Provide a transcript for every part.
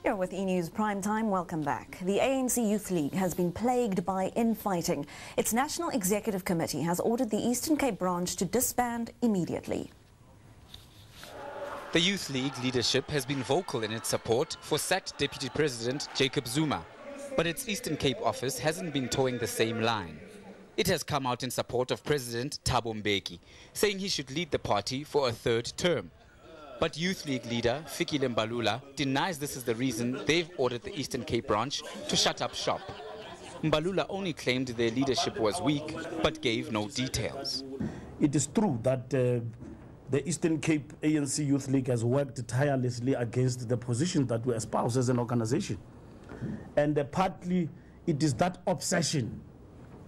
You're with E-News Primetime. Welcome back. The ANC Youth League has been plagued by infighting. Its National Executive Committee has ordered the Eastern Cape branch to disband immediately. The Youth League leadership has been vocal in its support for sacked Deputy President Jacob Zuma, but its Eastern Cape office hasn't been towing the same line. It has come out in support of President Thabo Mbeki, saying he should lead the party for a third term. But Youth League leader Fikile Mbalula denies this is the reason they've ordered the Eastern Cape branch to shut up shop. Mbalula only claimed their leadership was weak, but gave no details. It is true that the Eastern Cape ANC Youth League has worked tirelessly against the position that we espouse as an organization. And partly it is that obsession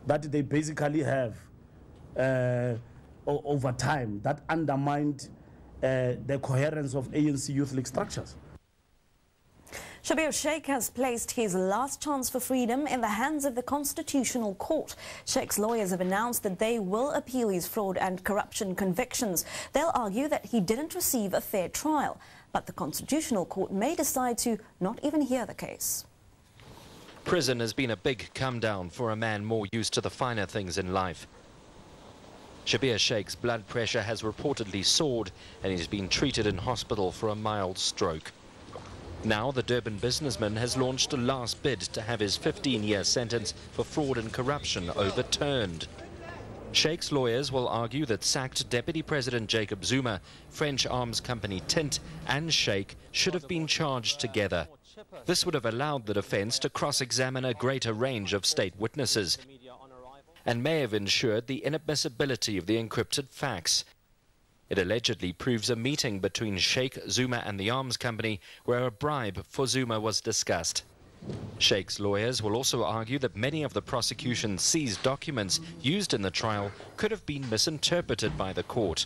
that they basically have over time that undermined the coherence of ANC Youth League structures. Shabir Sheikh has placed his last chance for freedom in the hands of the Constitutional Court. Sheikh's lawyers have announced that they will appeal his fraud and corruption convictions. They'll argue that he didn't receive a fair trial, but the Constitutional Court may decide to not even hear the case. Prison has been a big come down for a man more used to the finer things in life. Shabir Sheikh's blood pressure has reportedly soared and he's been treated in hospital for a mild stroke. Now the Durban businessman has launched a last bid to have his 15-year sentence for fraud and corruption overturned. Sheikh's lawyers will argue that sacked Deputy President Jacob Zuma, French arms company Tint and Sheikh should have been charged together. This would have allowed the defence to cross-examine a greater range of state witnesses and may have ensured the inadmissibility of the encrypted facts. It allegedly proves a meeting between Sheikh, Zuma and the arms company where a bribe for Zuma was discussed. Sheikh's lawyers will also argue that many of the prosecution's seized documents used in the trial could have been misinterpreted by the court,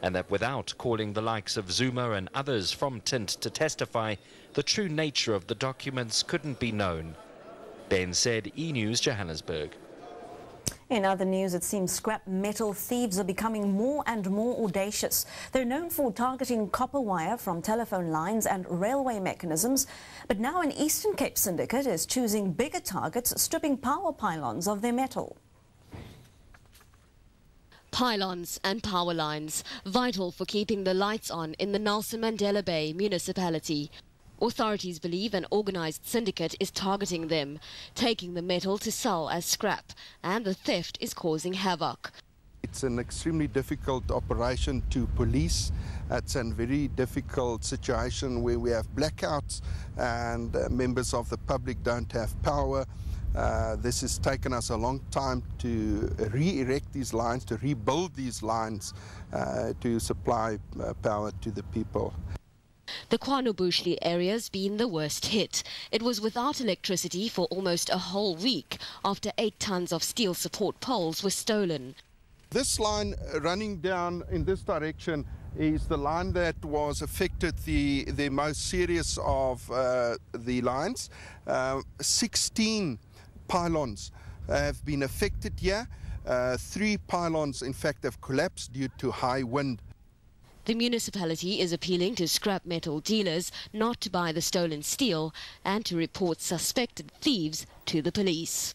and that without calling the likes of Zuma and others from Tint to testify, the true nature of the documents couldn't be known. Ben said, E-News, Johannesburg. In other news, it seems scrap metal thieves are becoming more and more audacious. They're known for targeting copper wire from telephone lines and railway mechanisms, but now an Eastern Cape syndicate is choosing bigger targets, stripping power pylons of their metal. Pylons and power lines, vital for keeping the lights on in the Nelson Mandela Bay municipality. Authorities believe an organised syndicate is targeting them, taking the metal to sell as scrap, and the theft is causing havoc. It's an extremely difficult operation to police. It's a very difficult situation where we have blackouts and members of the public don't have power. This has taken us a long time to re-erect these lines, to rebuild these lines to supply power to the people. The KwaNobuhle area's been the worst hit. It was without electricity for almost a whole week after 8 tons of steel support poles were stolen. This line running down in this direction is the line that was affected the most serious of the lines. 16 pylons have been affected here. 3 pylons, in fact, have collapsed due to high wind. The municipality is appealing to scrap metal dealers not to buy the stolen steel and to report suspected thieves to the police.